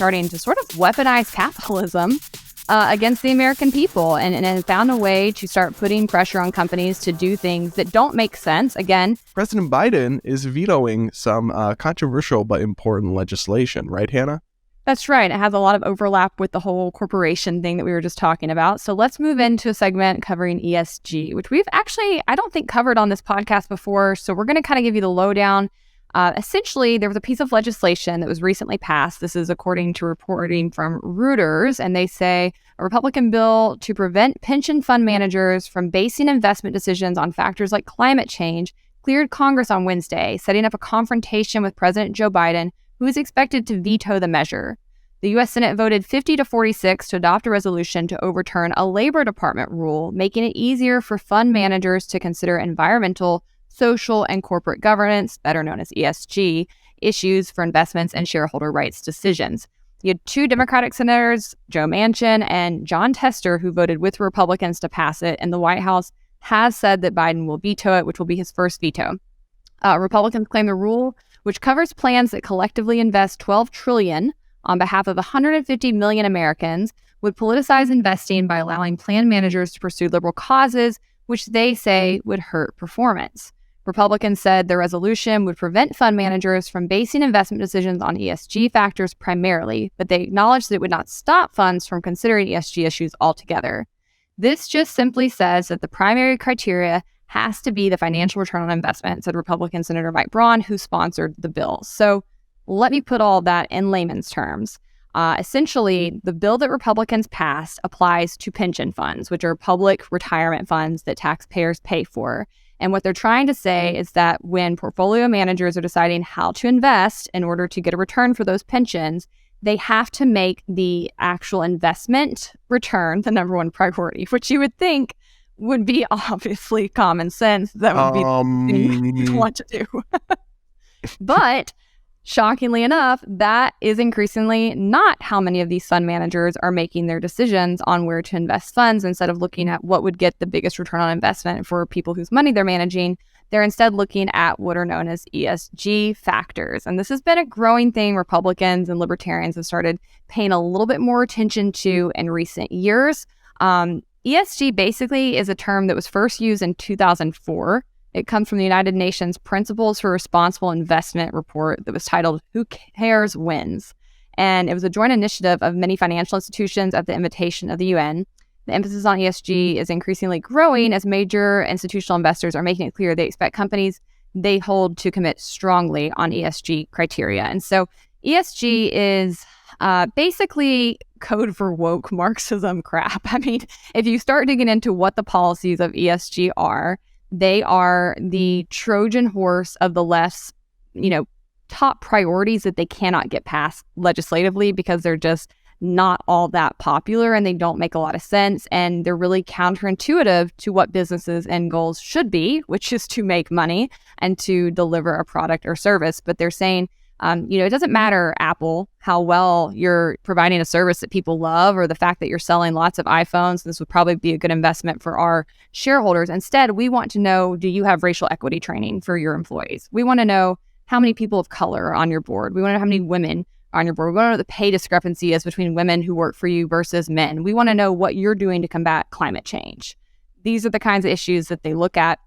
starting to sort of weaponize capitalism against the American people and has found a way to start putting pressure on companies to do things that don't make sense. Again, President Biden is vetoing some controversial but important legislation, right, Hannah? That's right. It has a lot of overlap with the whole corporation thing that we were just talking about. So let's move into a segment covering ESG, which we've actually, I don't think, covered on this podcast before. So we're going to kind of give you the lowdown. Essentially, there was a piece of legislation that was recently passed. This is according to reporting from Reuters, and they say a Republican bill to prevent pension fund managers from basing investment decisions on factors like climate change cleared Congress on Wednesday, setting up a confrontation with President Joe Biden, who is expected to veto the measure. The U.S. Senate voted 50-46 to adopt a resolution to overturn a Labor Department rule, making it easier for fund managers to consider environmental, social, and corporate governance, better known as ESG, issues for investments and shareholder rights decisions. You had two Democratic senators, Joe Manchin and John Tester, who voted with Republicans to pass it, and the White House has said that Biden will veto it, which will be his first veto. Republicans claim the rule, which covers plans that collectively invest $12 trillion on behalf of 150 million Americans, would politicize investing by allowing plan managers to pursue liberal causes, which they say would hurt performance. Republicans said the resolution would prevent fund managers from basing investment decisions on ESG factors primarily, but they acknowledged that it would not stop funds from considering ESG issues altogether. This just simply says that the primary criteria has to be the financial return on investment, said Republican Senator Mike Braun, who sponsored the bill. So let me put all that in layman's terms. Essentially, the bill that Republicans passed applies to pension funds, which are public retirement funds that taxpayers pay for. And what they're trying to say is that when portfolio managers are deciding how to invest in order to get a return for those pensions, they have to make the actual investment return the number one priority, which you would think would be obviously common sense. That would be the thing to want to do. But shockingly enough, that is increasingly not how many of these fund managers are making their decisions on where to invest funds. Instead of looking at what would get the biggest return on investment for people whose money they're managing, they're instead looking at what are known as ESG factors. And this has been a growing thing Republicans and Libertarians have started paying a little bit more attention to in recent years. ESG basically is a term that was first used in 2004. It comes from the United Nations Principles for Responsible Investment report that was titled Who Cares Wins? And it was a joint initiative of many financial institutions at the invitation of the UN. The emphasis on ESG is increasingly growing as major institutional investors are making it clear they expect companies they hold to commit strongly on ESG criteria. And so ESG is basically code for woke Marxism crap. I mean, if you start digging into what the policies of ESG are, they are the Trojan horse of the left's, top priorities that they cannot get past legislatively because they're just not all that popular and they don't make a lot of sense. And they're really counterintuitive to what businesses and goals should be, which is to make money and to deliver a product or service. But they're saying, it doesn't matter, Apple, how well you're providing a service that people love or the fact that you're selling lots of iPhones. This would probably be a good investment for our shareholders. Instead, we want to know, do you have racial equity training for your employees? We want to know how many people of color are on your board. We want to know how many women are on your board. We want to know what the pay discrepancy is between women who work for you versus men. We want to know what you're doing to combat climate change. These are the kinds of issues that they look at.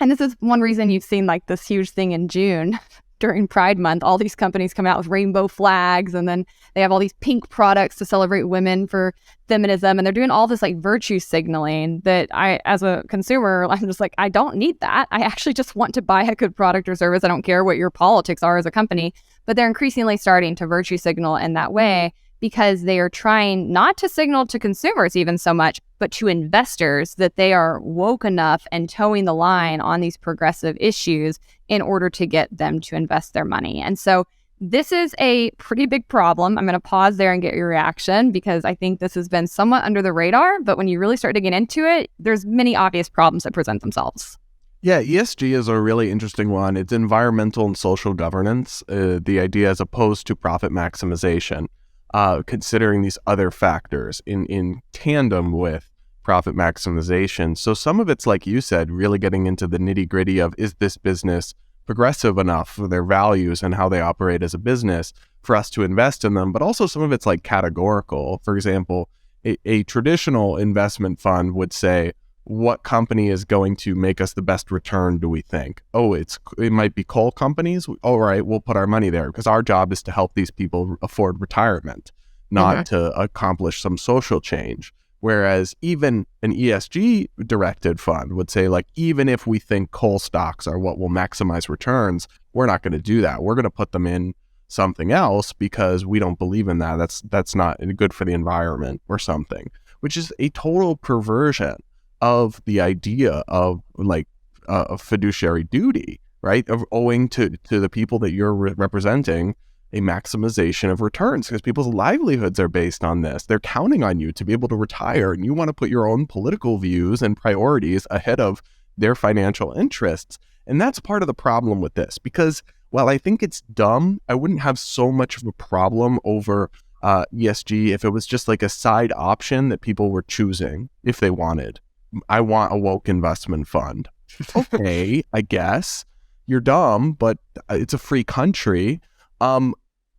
And this is one reason you've seen like this huge thing in June during Pride Month. All these companies come out with rainbow flags, and then they have all these pink products to celebrate women for feminism. And they're doing all this like virtue signaling that I, as a consumer, I'm just like, I don't need that. I actually just want to buy a good product or service. I don't care what your politics are as a company. But they're increasingly starting to virtue signal in that way because they are trying not to signal to consumers even so much, but to investors that they are woke enough and towing the line on these progressive issues in order to get them to invest their money. And so this is a pretty big problem. I'm going to pause there and get your reaction because I think this has been somewhat under the radar, but when you really start digging into it, there's many obvious problems that present themselves. Yeah, ESG is a really interesting one. It's environmental and social governance, the idea as opposed to profit maximization, considering these other factors in tandem with profit maximization. So some of it's, like you said, really getting into the nitty gritty of, is this business progressive enough for their values and how they operate as a business? for us to invest in them, but also some of it's like categorical. For example, a traditional investment fund would say, what company is going to make us the best return, do we think? Oh, it might be coal companies. All right, we'll put our money there because our job is to help these people afford retirement, not to accomplish some social change. Whereas even an ESG directed fund would say, like, even if we think coal stocks are what will maximize returns, we're not going to do that. We're going to put them in something else because we don't believe in that. That's not good for the environment or something, which is a total perversion of the idea of like a fiduciary duty, right? Of owing to the people that you're representing a maximization of returns, because people's livelihoods are based on this. They're counting on you to be able to retire, and you want to put your own political views and priorities ahead of their financial interests. And that's part of the problem with this, because while I think it's dumb, I wouldn't have so much of a problem over ESG if it was just like a side option that people were choosing if they wanted. I want a woke investment fund. Okay, I guess you're dumb, but it's a free country.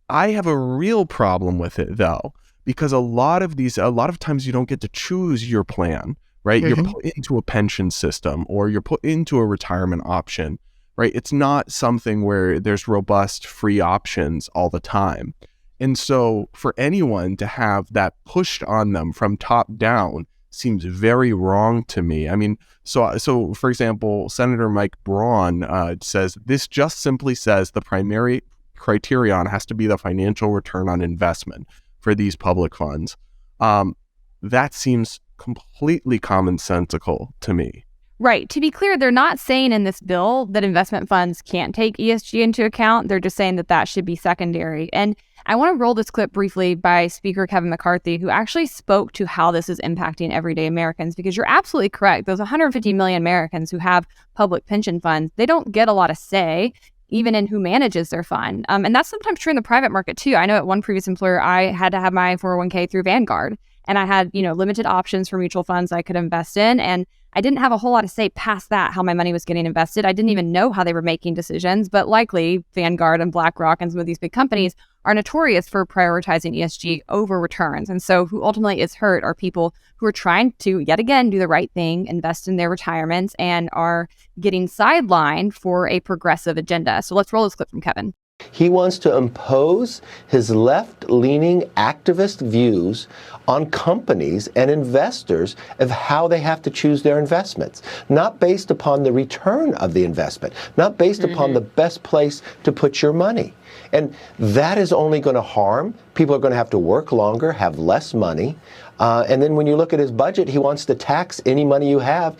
I have a real problem with it though, because a lot of times you don't get to choose your plan, right? You're put into a pension system or you're put into a retirement option, right? It's not something where there's robust free options all the time. And so for anyone to have that pushed on them from top down seems very wrong to me. I mean, so for example, Senator Mike Braun says, this just simply says the primary criterion has to be the financial return on investment for these public funds. That seems completely commonsensical to me. Right. To be clear, they're not saying in this bill that investment funds can't take ESG into account. They're just saying that that should be secondary. And I want to roll this clip briefly by Speaker Kevin McCarthy, who actually spoke to how this is impacting everyday Americans, because you're absolutely correct. Those 150 million Americans who have public pension funds, they don't get a lot of say even in who manages their fund. And that's sometimes true in the private market too. I know at one previous employer, I had to have my 401k through Vanguard, and I had, limited options for mutual funds I could invest in. And I didn't have a whole lot to say past that, how my money was getting invested. I didn't even know how they were making decisions, but likely Vanguard and BlackRock and some of these big companies are notorious for prioritizing ESG over returns. And so who ultimately is hurt are people who are trying to, yet again, do the right thing, invest in their retirements, and are getting sidelined for a progressive agenda. So let's roll this clip from Kevin. He wants to impose his left-leaning activist views on companies and investors of how they have to choose their investments, not based upon the return of the investment, not based upon the best place to put your money. And that is only going to harm. People are going to have to work longer, have less money. And then when you look at his budget, he wants to tax any money you have,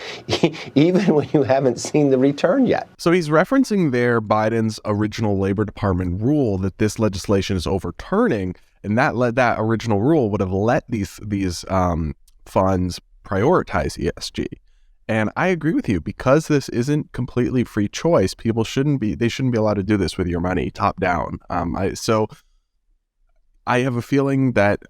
even when you haven't seen the return yet. So he's referencing there Biden's original Labor Department rule that this legislation is overturning, and that original rule would have let these funds prioritize ESG. And I agree with you, because this isn't completely free choice. People shouldn't be allowed to do this with your money top down. So I have a feeling that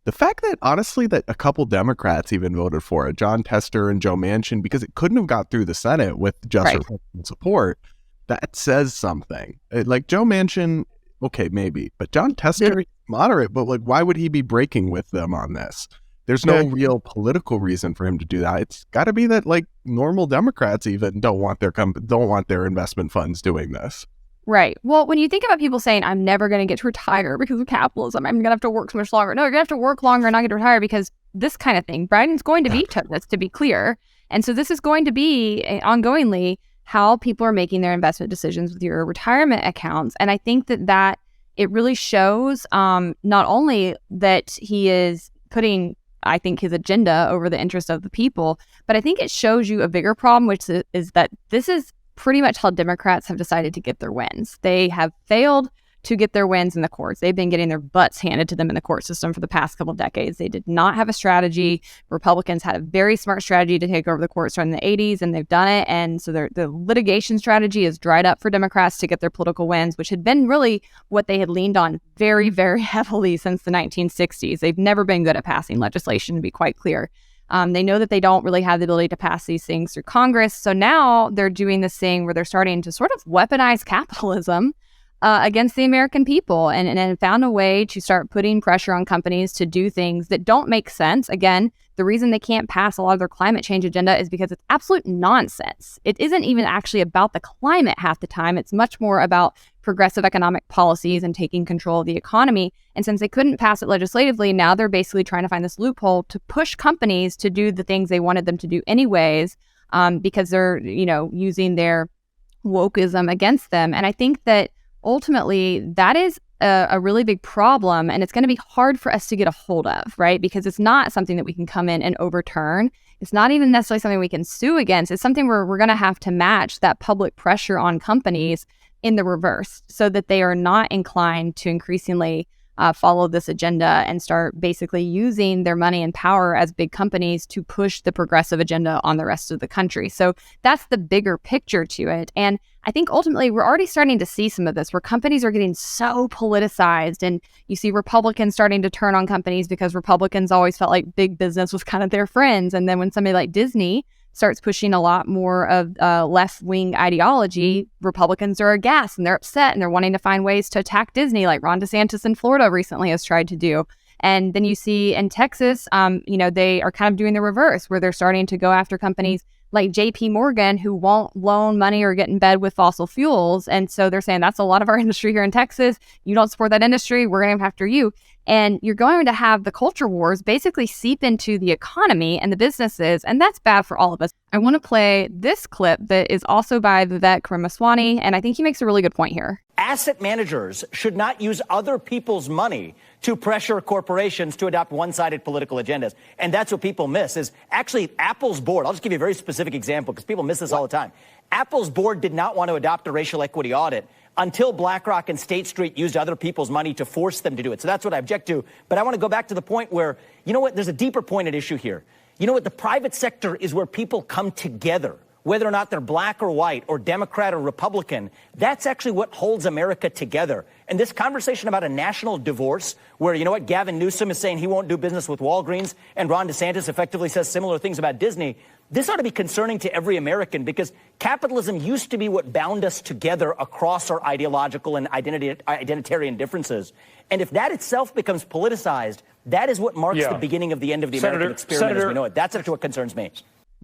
the fact that, honestly, that a couple Democrats even voted for it, John Tester and Joe Manchin, because it couldn't have got through the Senate with just Republican support, that says something. Like Joe Manchin, okay, maybe, but John Tester, moderate, but like, why would he be breaking with them on this? There's no real political reason for him to do that. It's got to be that like normal Democrats even don't want their investment funds doing this. Right. Well, when you think about people saying, I'm never going to get to retire because of capitalism, I'm going to have to work so much longer. No, you're going to have to work longer and not get to retire because this kind of thing. Biden's going to veto this, to be clear. And so this is going to be ongoingly how people are making their investment decisions with your retirement accounts. And I think that it really shows not only that he is putting, I think, his agenda over the interest of the people, but I think it shows you a bigger problem, which is that this is pretty much how Democrats have decided to get their wins. They have failed to get their wins in the courts. They've been getting their butts handed to them in the court system for the past couple of decades. They did not have a strategy. Republicans had a very smart strategy to take over the courts in the 80s, and they've done it. And so the litigation strategy is dried up for Democrats to get their political wins, which had been really what they had leaned on very, very heavily since the 1960s. They've never been good at passing legislation, to be quite clear. They know that they don't really have the ability to pass these things through Congress. So now they're doing this thing where they're starting to sort of weaponize capitalism against the American people and found a way to start putting pressure on companies to do things that don't make sense. Again, the reason they can't pass a lot of their climate change agenda is because it's absolute nonsense. It isn't even actually about the climate half the time. It's much more about progressive economic policies and taking control of the economy. And since they couldn't pass it legislatively, now they're basically trying to find this loophole to push companies to do the things they wanted them to do anyways, because they're, using their wokeism against them. And I think that ultimately that is a really big problem, and it's going to be hard for us to get a hold of, right? Because it's not something that we can come in and overturn. It's not even necessarily something we can sue against. It's something where we're going to have to match that public pressure on companies in the reverse so that they are not inclined to increasingly follow this agenda and start basically using their money and power as big companies to push the progressive agenda on the rest of the country. So that's the bigger picture to it. And I think ultimately we're already starting to see some of this where companies are getting so politicized, and you see Republicans starting to turn on companies because Republicans always felt like big business was kind of their friends. And then when somebody like Disney starts pushing a lot more of left-wing ideology, Republicans are aghast and they're upset and they're wanting to find ways to attack Disney, like Ron DeSantis in Florida recently has tried to do. And then you see in Texas, they are kind of doing the reverse, where they're starting to go after companies like JP Morgan who won't loan money or get in bed with fossil fuels. And so they're saying that's a lot of our industry here in Texas. You don't support that industry, we're going to go after you. And you're going to have the culture wars basically seep into the economy and the businesses, and that's bad for all of us. I want to play this clip that is also by Vivek Ramaswamy, and I think he makes a really good point here. Asset managers should not use other people's money to pressure corporations to adopt one-sided political agendas. And that's what people miss is actually Apple's board. I'll just give you a very specific example because people miss this all the time. Apple's board did not want to adopt a racial equity audit until BlackRock and State Street used other people's money to force them to do it. So that's what I object to. But I want to go back to the point where, you know what, there's a deeper point at issue here. You know what, the private sector is where people come together, whether or not they're black or white or Democrat or Republican. That's actually what holds America together. And this conversation about a national divorce where, you know what, Gavin Newsom is saying he won't do business with Walgreens and Ron DeSantis effectively says similar things about Disney. This ought to be concerning to every American because capitalism used to be what bound us together across our ideological and identitarian differences. And if that itself becomes politicized, that is what marks the beginning of the end of the American experiment as we know it. That's actually what concerns me.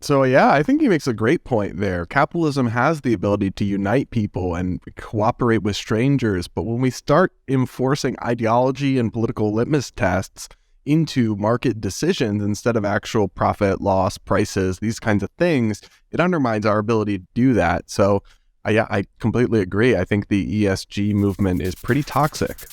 So, yeah, I think he makes a great point there. Capitalism has the ability to unite people and cooperate with strangers. But when we start enforcing ideology and political litmus tests into market decisions instead of actual profit, loss, prices, these kinds of things, it undermines our ability to do that. So, I completely agree. I think the ESG movement is pretty toxic.